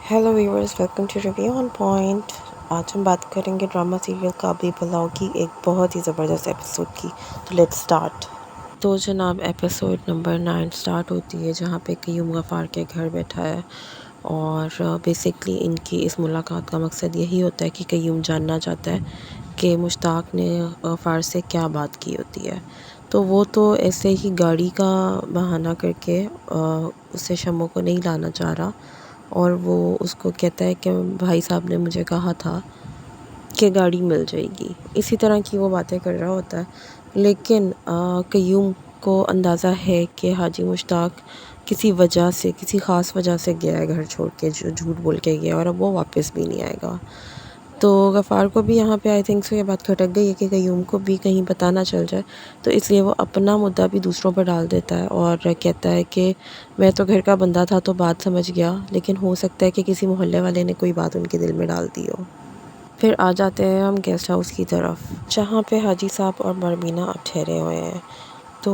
Hello viewers, welcome to review on point. आज हम बात करेंगे ड्रामा सीरियल काबिल बुलाओ की एक बहुत ही ज़बरदस्त एपिसोड की। तो लेट्स स्टार्ट। तो जनाब, एपिसोड नंबर 9 स्टार्ट होती है जहाँ पे क़य्यूम गफ़ार के घर बैठा है और बेसिकली इनकी इस मुलाकात का मकसद यही होता है कि क़य्यूम जानना चाहता है कि मुश्ताक ने गफ़ार से क्या बात की होती है। तो वो तो ऐसे ही गाड़ी का बहाना करके उसे शम्मो को नहीं लाना चाह रहा और वो उसको कहता है कि भाई साहब ने मुझे कहा था कि गाड़ी मिल जाएगी। इसी तरह की वो बातें कर रहा होता है, लेकिन क़य्यूम को अंदाज़ा है कि हाजी मुश्ताक किसी वजह से, किसी ख़ास वजह से गया है घर छोड़ के, जो झूठ बोल के गया और अब वो वापस भी नहीं आएगा। तो गफ़ार को भी यहाँ पे आई थिंक सो ये बात खटक गई है कि क़य्यूम को भी कहीं पता ना चल जाए, तो इसलिए वो अपना मुद्दा भी दूसरों पर डाल देता है और कहता है कि मैं तो घर का बंदा था तो बात समझ गया, लेकिन हो सकता है कि किसी मोहल्ले वाले ने कोई बात उनके दिल में डाल दी हो। फिर आ जाते हैं हम गेस्ट हाउस की तरफ, जहाँ पे हाजी साहब और बरबीना अब ठहरे हुए हैं। तो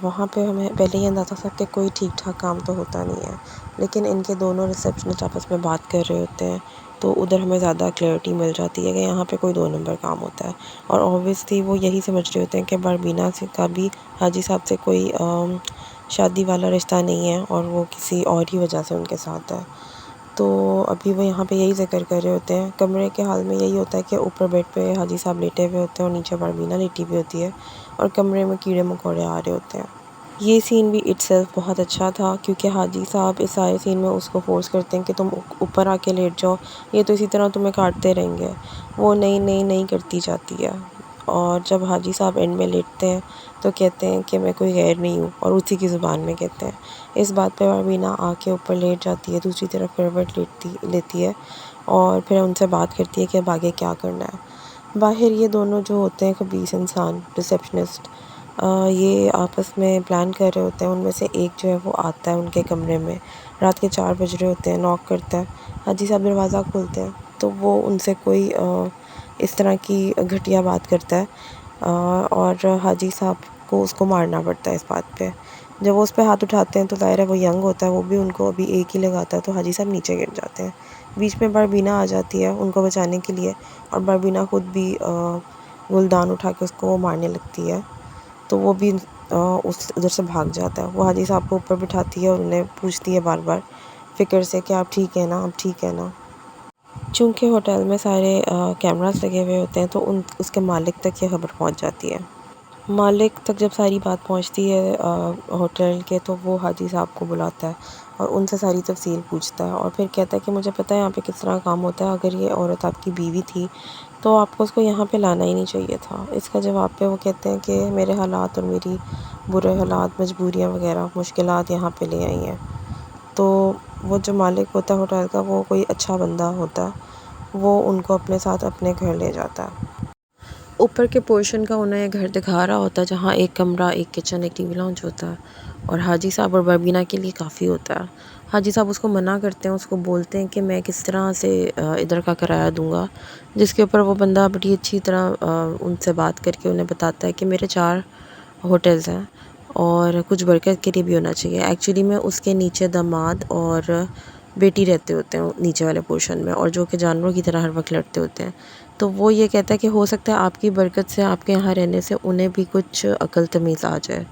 वहाँ पे हमें पहले ही अंदाज़ा था कि कोई ठीक ठाक काम तो होता नहीं है, लेकिन इनके दोनों रिसेप्शनिस्ट आपस में बात कर रहे होते हैं, तो उधर हमें ज़्यादा क्लैरिटी मिल जाती है कि यहाँ पे कोई 2 नंबर काम होता है। और ऑब्वियसली वो यही समझ रहे होते हैं कि बरबीना से का भी हाजी साहब से कोई शादी वाला रिश्ता नहीं है और वो किसी और ही वजह से उनके साथ है। तो अभी वो यहाँ पे यही ज़िक्र कर रहे होते हैं। कमरे के हाल में यही होता है कि ऊपर बेड पे हाजी साहब लेटे हुए होते हैं और नीचे बरबीना लेटी हुई होती है और कमरे में कीड़े मकोड़े आ रहे होते हैं। ये सीन भी इटसेल्फ बहुत अच्छा था, क्योंकि हाजी साहब इस सारे सीन में उसको फ़ोर्स करते हैं कि तुम ऊपर आके लेट जाओ, ये तो इसी तरह तुम्हें काटते रहेंगे। वो नहीं करती जाती है और जब हाजी साहब एंड में लेटते हैं तो कहते हैं कि मैं कोई गैर नहीं हूँ, और उसी की ज़ुबान में कहते हैं। इस बात पे बरबीना आके ऊपर लेट जाती है, दूसरी तरफ करवट लेती है और फिर उनसे बात करती है कि अब आगे क्या करना है। बाहर ये दोनों जो होते हैं खबीस इंसान रिसेप्शनिस्ट, ये आपस में प्लान कर रहे होते हैं। उनमें से एक जो है वो आता है उनके कमरे में, रात के 4 बज रहे होते हैं, नॉक करता है। हाजी साहब दरवाज़ा खोलते हैं तो वो उनसे कोई इस तरह की घटिया बात करता है और हाजी साहब को उसको मारना पड़ता है इस बात पे। जब वो उस पे हाथ उठाते हैं तो ज़ाहिर है वो यंग होता है, वो भी उनको अभी एक ही लगाता है, तो हाजी साहब नीचे गिर जाते हैं। बीच में बरबीना आ जाती है उनको बचाने के लिए और बरबीना खुद भी गुलदान उठा के उसको मारने लगती है, तो वो भी उस उधर से भाग जाता है। वो हाजी साहब को ऊपर बिठाती है और उन्हें पूछती है बार बार फ़िक्र से कि आप ठीक है ना, आप ठीक है ना। चूँकि होटल में सारे कैमरास लगे हुए होते हैं तो उन उसके मालिक तक ये खबर पहुंच जाती है। मालिक तक जब सारी बात पहुंचती है होटल के, तो वो हाजी साहब को बुलाता है और उनसे सारी तफसील पूछता है और फिर कहता है कि मुझे पता है यहाँ पे किस तरह काम होता है। अगर ये औरत आपकी बीवी थी तो आपको उसको यहाँ पे लाना ही नहीं चाहिए था। इसका जवाब पे वो कहते हैं कि मेरे हालात और मेरी बुरे हालात, मजबूरियाँ वगैरह, मुश्किलात यहाँ पे ले आई हैं। तो वो जो मालिक होता है होटल का, वो कोई अच्छा बंदा होता है, वो उनको अपने साथ अपने घर ले जाता है। ऊपर के पोर्शन का उन्हें घर दिखा रहा होता है, जहाँ एक कमरा, एक किचन, एक टीवी लाउंज होता है और हाजी साहब और बरबीना के लिए काफ़ी होता है। हाजी साहब उसको मना करते हैं, उसको बोलते हैं कि मैं किस तरह से इधर का किराया दूंगा, जिसके ऊपर वो बंदा बड़ी अच्छी तरह उनसे बात करके उन्हें बताता है कि मेरे 4 होटल्स हैं और कुछ बरकत के लिए भी होना चाहिए। एक्चुअली में उसके नीचे दामाद और बेटी रहते होते हैं नीचे वाले पोर्शन में, और जो कि जानवरों की तरह हर वक्त लड़ते होते हैं। तो वो ये कहता है कि हो सकता है आपकी बरकत से, आपके यहाँ रहने से उन्हें भी कुछ अकल तमीज़ आ जाए।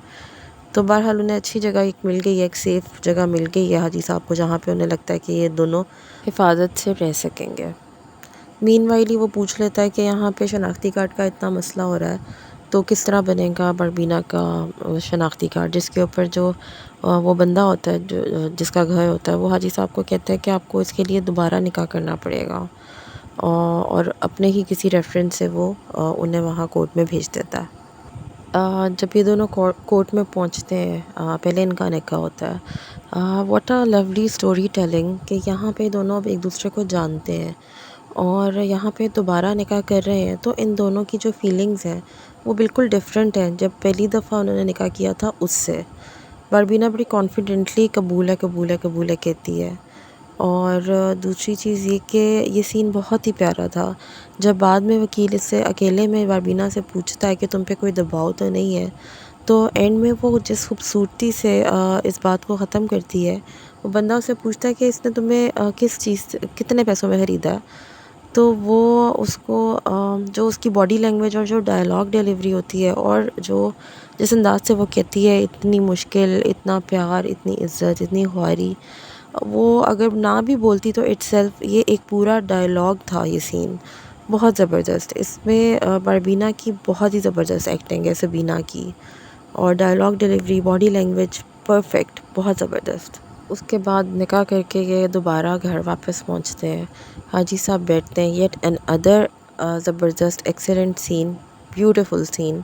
तो बहरहाल उन्हें अच्छी जगह एक मिल गई है, एक सेफ़ जगह मिल गई है हाजी साहब को, जहाँ पे उन्हें लगता है कि ये दोनों हिफाजत से रह सकेंगे। मीनवाइल ही वो पूछ लेता है कि यहाँ पे शनाख्ती कार्ड का इतना मसला हो रहा है, तो किस तरह बनेगा बरबीना का शनाख्ती कार्ड, जिसके ऊपर जो वो बंदा होता है जो जिसका घर होता है, वो हाजी साहब को कहता है कि आपको इसके लिए दोबारा निकाह करना पड़ेगा और अपने ही किसी रेफरेंस से वो उन्हें वहाँ कोर्ट में भेज देता है। जब ये दोनों कोर्ट में पहुँचते हैं, पहले इनका निकाह होता है। What a lovely story telling कि यहाँ पे दोनों अब एक दूसरे को जानते हैं और यहाँ पे दोबारा निकाह कर रहे हैं, तो इन दोनों की जो फीलिंग्स हैं वो बिल्कुल डिफरेंट हैं जब पहली दफ़ा उन्होंने निकाह किया था उससे। बरबीना बड़ी कॉन्फिडेंटली कबूल है, कबूल है, कबूल है कहती है। और दूसरी चीज़ ये कि ये सीन बहुत ही प्यारा था, जब बाद में वकील इससे अकेले में बरबीना से पूछता है कि तुम पे कोई दबाव तो नहीं है, तो एंड में वो जिस खूबसूरती से इस बात को ख़त्म करती है, वो बंदा उससे पूछता है कि इसने तुम्हें किस चीज़ कितने पैसों में ख़रीदा है। तो वो उसको जो उसकी बॉडी लैंग्वेज और जो डायलॉग डिलीवरी होती है और जो जिस अंदाज से वो कहती है, इतनी मुश्किल, इतना प्यार, इतनी इज़्ज़त, इतनी ख्वारी, वो अगर ना भी बोलती तो इट्सेल्फ ये एक पूरा डायलॉग था ये सीन। बहुत ज़बरदस्त इसमें बारबीना की बहुत ही ज़बरदस्त एक्टिंग है, सबीना की, और dialogue delivery, body language perfect, बहुत ज़बरदस्त। उसके बाद निकाह करके ये दोबारा घर वापस पहुंचते हैं। हाजी साहब बैठते हैं, येट एन अदर ज़बरदस्त एक्सीलेंट सीन, ब्यूटीफुल सीन।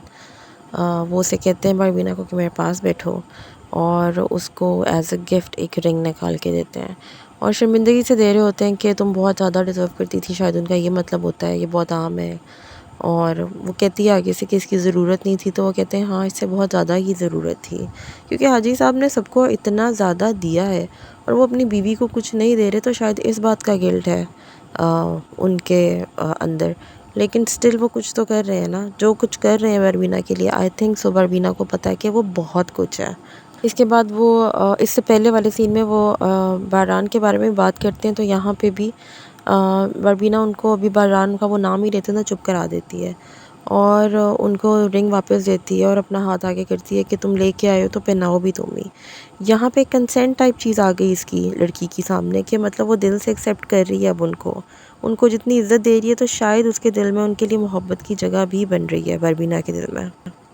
वो उसे कहते हैं बारबीना को कि मेरे पास बैठो, और उसको एज अ गिफ्ट एक रिंग निकाल के देते हैं और शर्मिंदगी से दे रहे होते हैं कि तुम बहुत ज़्यादा डिज़र्व करती थी, शायद उनका ये मतलब होता है, ये बहुत आम है। और वो कहती है आगे से कि इसकी ज़रूरत नहीं थी, तो वो कहते हैं हाँ इससे बहुत ज़्यादा ही ज़रूरत थी, क्योंकि हाजी साहब ने सबको इतना ज़्यादा दिया है और वो अपनी बीवी को कुछ नहीं दे रहे, तो शायद इस बात का गिल्ट है उनके अंदर। लेकिन स्टिल वो कुछ तो कर रहे हैं ना, जो कुछ कर रहे हैं बारबीना के लिए, आई थिंक सो बारबीना को पता है कि वो बहुत कुछ है। इसके बाद वो इससे पहले वाले सीन में वो बारान के बारे में बात करते हैं, तो यहाँ पे भी बारबीना उनको अभी बारान का वो नाम ही लेते ना चुप करा देती है और उनको रिंग वापस देती है और अपना हाथ आगे करती है कि तुम लेके आए हो तो पहनाओ भी तुम ही। यहाँ पे कंसेंट टाइप चीज़ आ गई इसकी लड़की की सामने, कि मतलब वो दिल से एक्सेप्ट कर रही है अब उनको जितनी इज़्ज़त दे रही है, तो शायद उसके दिल में उनके लिए मोहब्बत की जगह भी बन रही है बारबीना के दिल में।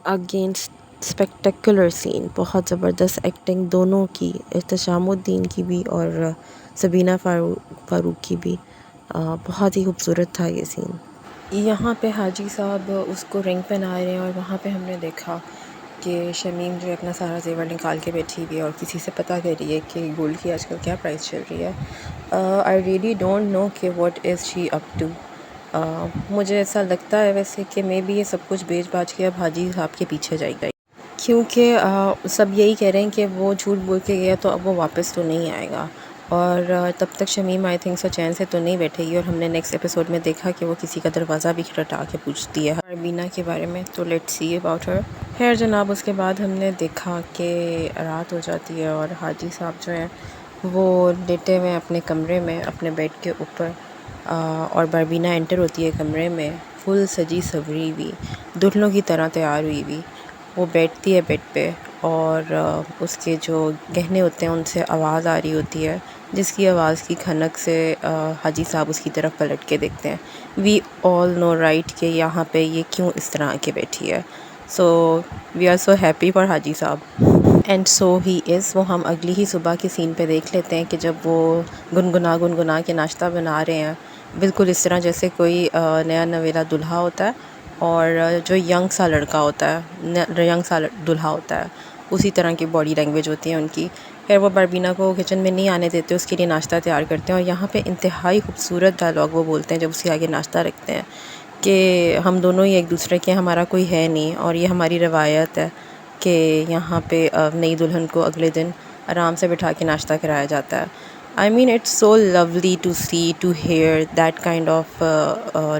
अगेंस्ट स्पेक्टेकुलर सीन, बहुत ज़बरदस्त एक्टिंग दोनों की, एहतशामुद्दीन की भी और सबीना फ़ारूक की भी। बहुत ही खूबसूरत था ये सीन। यहाँ पे हाजी साहब उसको रिंग पहना रहे हैं और वहाँ पे हमने देखा कि शमीम जो है अपना सारा जेवर निकाल के बैठी हुई है और किसी से पता कर रही है कि गोल्ड की आजकल क्या प्राइस चल रही है। आई रियली डोंट नो कि what is she up to. मुझे ऐसा लगता है वैसे कि मे बी ये सब कुछ बेच बाच के अब हाजी साहब के पीछे जाएगा, क्योंकि सब यही कह रहे हैं कि वो झूठ बोल के गया तो अब वो वापस तो नहीं आएगा, और तब तक शमीम आई थिंक सो चैन से तो नहीं बैठेगी। और हमने नेक्स्ट एपिसोड में देखा कि वो किसी का दरवाज़ा भी खटखटा के पूछती है बारबीना के बारे में, तो लेट्स सी अबाउट हर। खैर जनाब, उसके बाद हमने देखा कि रात हो जाती है और हाजी साहब जो हैं वो लेटे हुए अपने कमरे में अपने बेड के ऊपर, और बारबीना एंटर होती है कमरे में फुल सजी सवरी हुई, दुल्हनों की तरह तैयार हुई हुई। वो बैठती है बेड पे और उसके जो गहने होते हैं उनसे आवाज़ आ रही होती है, जिसकी आवाज़ की खनक से हाजी साहब उसकी तरफ पलट के देखते हैं। वी ऑल नो राइट कि यहाँ पे ये क्यों इस तरह आके बैठी है। So we are so happy for हाजी साहब, एंड सो ही इज़। वो हम अगली ही सुबह के सीन पे देख लेते हैं कि जब वो गुनगुना के नाश्ता बना रहे हैं, बिल्कुल इस तरह जैसे कोई नया नवेला दूल्हा होता है और जो यंग सा लड़का होता है, यंग सा दूल्हा होता है, उसी तरह की बॉडी लैंग्वेज होती है उनकी। खैर वो बारबीना को किचन में नहीं आने देते, उसके लिए नाश्ता तैयार करते हैं और यहाँ पे इंतहाई खूबसूरत डायलॉग वो बोलते हैं जब उसके आगे नाश्ता रखते हैं कि हम दोनों ही एक दूसरे के, हमारा कोई है नहीं, और ये हमारी रवायत है कि यहाँ पे नई दुल्हन को अगले दिन आराम से बिठा के नाश्ता कराया जाता है। I mean it's so lovely to see, to hear that kind of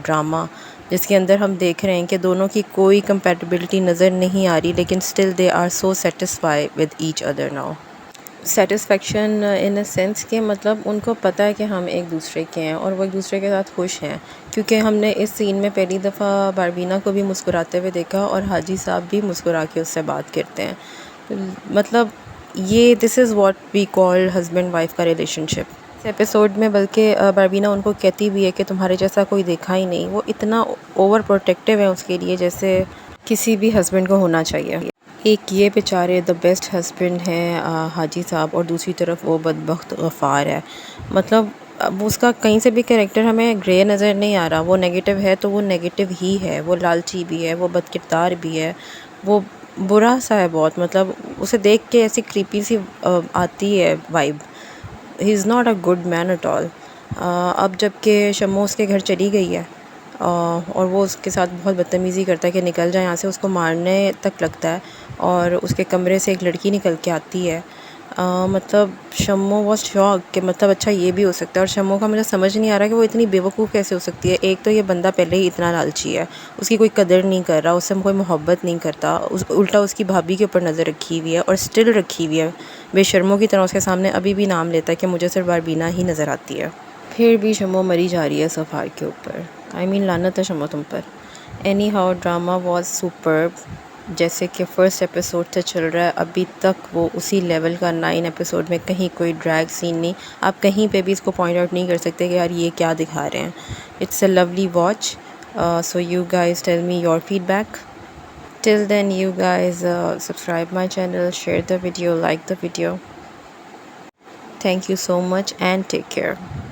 drama, जिसके अंदर हम देख रहे हैं कि दोनों की कोई कंपैटिबिलिटी नज़र नहीं आ रही, लेकिन still they are so satisfy with each other now. Satisfaction in a sense कि मतलब उनको पता है कि हम एक दूसरे के हैं और वो एक दूसरे के साथ खुश हैं, क्योंकि हमने इस सीन में पहली दफ़ा बारबीना को भी मुस्कुराते हुए देखा और हाजी साहब भी मुस्कुरा के उससे बात करते हैं। मतलब ये this is what we call husband wife का रिलेशनशिप। इस एपिसोड में बल्कि बारबीना उनको कहती भी है कि तुम्हारे जैसा कोई देखा ही नहीं। वो इतना ओवर प्रोटेक्टिव है उसके लिए, जैसे किसी भी हस्बैंड को होना चाहिए। एक ये बेचारे द बेस्ट हस्बैंड हैं हाजी साहब, और दूसरी तरफ वो बदबख्त गफ़ार है। मतलब अब उसका कहीं से भी कैरेक्टर हमें ग्रे नज़र नहीं आ रहा। वो नेगेटिव है तो वो नेगेटिव ही है, वो लालची भी है, वो बदकिरदार भी है, वो बुरा सा है बहुत। मतलब उसे देख के ऐसी क्रीपी सी आती है vibe. He is not a good man at all. अब जबकि शम्मो उसके घर चली गई है और वो उसके साथ बहुत बदतमीज़ी करता है कि निकल जाए यहाँ से, उसको मारने तक लगता है, और उसके कमरे से एक लड़की निकल के आती है। मतलब शम्मो वॉज शॉक कि मतलब अच्छा ये भी हो सकता है, और शम्मो का मुझे समझ नहीं आ रहा कि वो इतनी बेवकूफ़ कैसे हो सकती है। एक तो ये बंदा पहले ही इतना लालची है, उसकी कोई कदर नहीं कर रहा, उससे कोई मोहब्बत नहीं करता, उल्टा उसकी भाभी के ऊपर नज़र रखी हुई है और स्टिल रखी हुई है। बेशर्मों की तरह उसके सामने अभी भी नाम लेता है कि मुझे सिर्फ बारबीना ही नज़र आती है। फिर भी शम्मो मरी जा रही है सफ़ार के ऊपर। आई मीन लानत है शम्मो तुम पर। Any how drama was superb. जैसे कि फ़र्स्ट एपिसोड से चल रहा है अभी तक वो उसी लेवल का 9 एपिसोड में कहीं कोई ड्रैग सीन नहीं। आप कहीं पे भी इसको पॉइंट आउट नहीं कर सकते कि यार ये क्या दिखा रहे हैं। It's a lovely watch. So you guys tell me your feedback. Till then, you guys subscribe my channel, share the video, like the video. Thank you so much and take care.